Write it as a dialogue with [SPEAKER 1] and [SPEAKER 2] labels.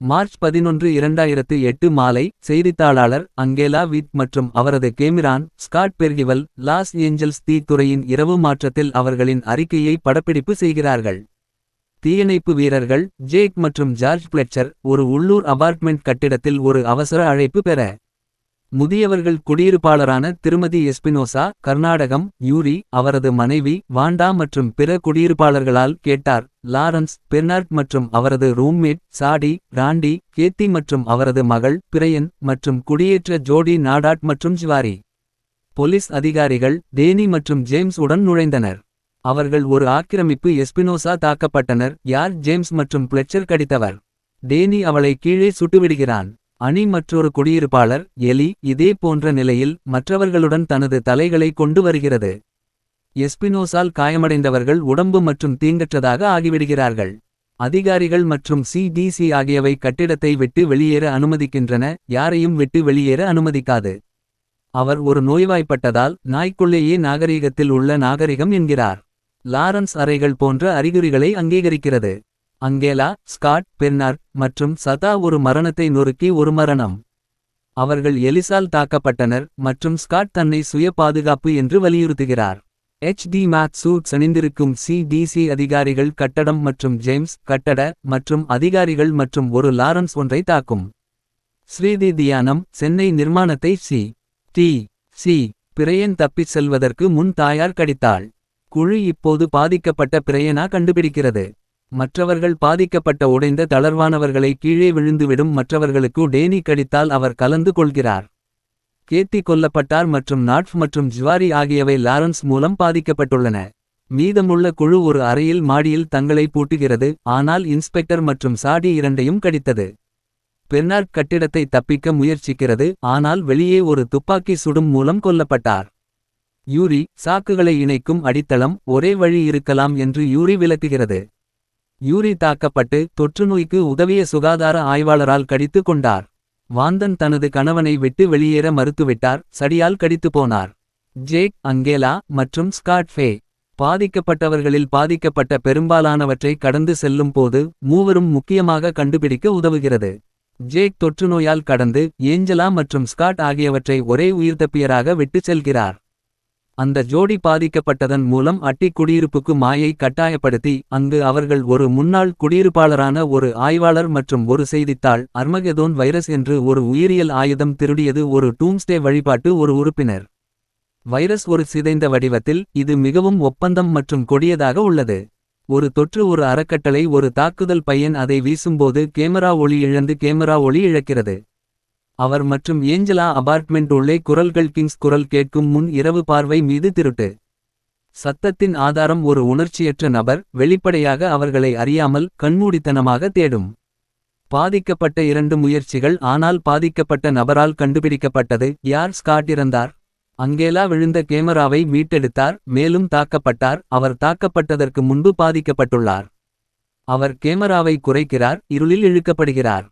[SPEAKER 1] March 11 2008 மாலை செய்தித்தாளர் அங்கேலா விட் மற்றும் அவரது கேமிரான் ஸ்காட் பெர்கிவல் லாஸ் ஏஞ்சல்ஸ் தீத்துறையின் இரவு மாற்றத்தில் அவர்களின் அறிக்கையை படப்பிடிப்பு செய்கிறார்கள். தீயணைப்பு வீரர்கள் ஜேக் மற்றும் ஜார்ஜ் பிளெட்சர் ஒரு உள்ளூர் அபார்ட்மெண்ட் கட்டிடத்தில் ஒரு அவசர அழைப்பு பெற. முதியவர்கள் குடியிருப்பாளரான திருமதி எஸ்பினோசா கர்நாடகம் யூரி அவரது மனைவி வாண்டா மற்றும் பிற குடியிருப்பாளர்களால் கேட்டார். லாரன்ஸ் பெர்னார்ட் மற்றும் அவரது ரூம்மேட் சாடி ராண்டி கேத்தி மற்றும் அவரது மகள் பிரையன் மற்றும் குடியேற்ற ஜோடி நாடாட் மற்றும் ஜிவாரி. போலீஸ் அதிகாரிகள் டேனி மற்றும் ஜேம்ஸ் உடன் நுழைந்தனர். அவர்கள் ஒரு ஆக்கிரமிப்பு எஸ்பினோசா தாக்கப்பட்டனர். யார் ஜேம்ஸ் மற்றும் பிளெட்சர் கடித்தவர். டேனி அவளை கீழே சுட்டுவிடுகிறான். அணி மற்றொரு குடியிருப்பாளர் எலி இதே போன்ற நிலையில் மற்றவர்களுடன் தனது தலைகளை கொண்டு வருகிறது. எஸ்பினோசால் காயமடைந்தவர்கள் உடம்பு மற்றும் தீங்கற்றதாக ஆகிவிடுகிறார்கள். அதிகாரிகள் மற்றும் சிடிசி ஆகியவை கட்டிடத்தை விட்டு வெளியேற அனுமதிக்கின்றன. யாரையும் விட்டு வெளியேற அனுமதிக்காது. அவர் ஒரு நோய்வாய்ப்பட்டதால் நாய்க்குள்ளேயே நாகரீகத்தில் உள்ள நாகரிகம் என்கிறார். லாரன்ஸ் அறைகள் போன்ற அறிகுறிகளை அங்கீகரிக்கிறது. அங்கேலா ஸ்காட் பெர்னார்ட் மற்றும் சதா ஒரு மரணத்தை நொறுக்கி ஒரு மரணம். அவர்கள் எலிசால் தாக்கப்பட்டனர் மற்றும் ஸ்காட் தன்னை சுய பாதுகாப்பு என்று வலியுறுத்துகிறார். டி மேத் சூட்ஸ் அணிந்திருக்கும் சிடிசி அதிகாரிகள் கட்டடம் மற்றும் ஜேம்ஸ் கட்டட மற்றும் அதிகாரிகள் மற்றும் ஒரு லாரன்ஸ் ஒன்றை தாக்கும். ஸ்ரீதி தியானம் சென்னை நிர்மாணத்தை சி பிரையன் தப்பிச் செல்வதற்கு முன் தாயார் கடித்தாள். குழு இப்போது பாதிக்கப்பட்ட பிரையனா கண்டுபிடிக்கிறது. மற்றவர்கள் பாதிக்கப்பட்ட உடைந்த தளர்வானவர்களை கீழே விழுந்துவிடும். மற்றவர்களுக்கு டேனி கடித்தால் அவர் கலந்து கொள்கிறார். கேத்தி கொல்லப்பட்டார் மற்றும் நாட்ஃப் மற்றும் ஜிவாரி ஆகியவை லாரன்ஸ் மூலம் பாதிக்கப்பட்டுள்ளன. மீதமுள்ள குழு ஒரு அறையில் மாடியில் தங்களை பூட்டுகிறது. ஆனால் இன்ஸ்பெக்டர் மற்றும் சாடி இரண்டையும் கடித்தது. பெர்னார்ட் கட்டிடத்தை தப்பிக்க முயற்சிக்கிறது. ஆனால் வெளியே ஒரு துப்பாக்கி சுடும் மூலம் கொல்லப்பட்டார். யூரி சாக்குகளை இணைக்கும் அடித்தளம் ஒரே வழி இருக்கலாம் என்று யூரி விளக்குகிறது. யூரி தாக்கப்பட்டு தொற்றுநோய்க்கு உதவிய சுகாதார ஆய்வாளரால் கடித்து கொண்டார். வாந்தன் தனது கணவனை விட்டு வெளியேற மறுத்துவிட்டார். சடியால் கடித்து போனார். ஜேக் அங்கேலா மற்றும் ஸ்காட் ஃபே பாதிக்கப்பட்டவர்களில் பாதிக்கப்பட்ட பெரும்பாலானவற்றை கடந்து செல்லும் போது மூவரும் முக்கியமாக கண்டுபிடிக்க உதவுகிறது. ஜேக் தொற்றுநோயால் கடந்து ஏஞ்சலா மற்றும் ஸ்காட் ஆகியவற்றை ஒரே உயிர்த்தப்பியராக விட்டு செல்கிறார். அந்த ஜோடி பாதிக்கப்பட்டதன் மூலம் அட்டி குடியிருப்புக்கு மாயை கட்டாயப்படுத்தி அங்கு அவர்கள் ஒரு முன்னாள் குடியிருப்பாளரான ஒரு ஆய்வாளர் மற்றும் ஒரு செய்தித்தாள் அர்மகெதோன் வைரஸ் என்று ஒரு உயிரியல் ஆயுதம் திருடியது ஒரு டூம்ஸ்டே வழிபாட்டு ஒரு உறுப்பினர். வைரஸ் ஒரு சிதைந்த வடிவத்தில் இது மிகவும் ஒப்பந்தம் மற்றும் கொடியதாக உள்ளது. ஒரு தொற்று ஒரு அறக்கட்டளை ஒரு தாக்குதல் பையன் அதை வீசும்போது கேமரா ஒளி இழந்து கேமரா ஒளி இழக்கிறது. அவர் மற்றும் ஏஞ்சலா அபார்ட்மெண்ட் உள்ளே குரல்கள் கிங்ஸ் குரல் கேட்கும் முன் இரவு பார்வை மீது திருட்டு. சத்தத்தின் ஆதாரம் ஒரு உணர்ச்சியற்ற நபர் வெளிப்படையாக அவர்களை அறியாமல் கண்மூடித்தனமாக தேடும். பாதிக்கப்பட்ட 2 முயற்சிகள் ஆனால் பாதிக்கப்பட்ட நபரால் கண்டுபிடிக்கப்பட்டது. யார் ஸ்காட் இறந்தார். அங்கேலா விழுந்த கேமராவை மீட்டெடுத்தார் மேலும் தாக்கப்பட்டார். அவர் தாக்கப்பட்டதற்கு முன்பு பாதிக்கப்பட்டுள்ளார். அவர் கேமராவை குறைக்கிறார் இருளில் இழுக்கப்படுகிறார்.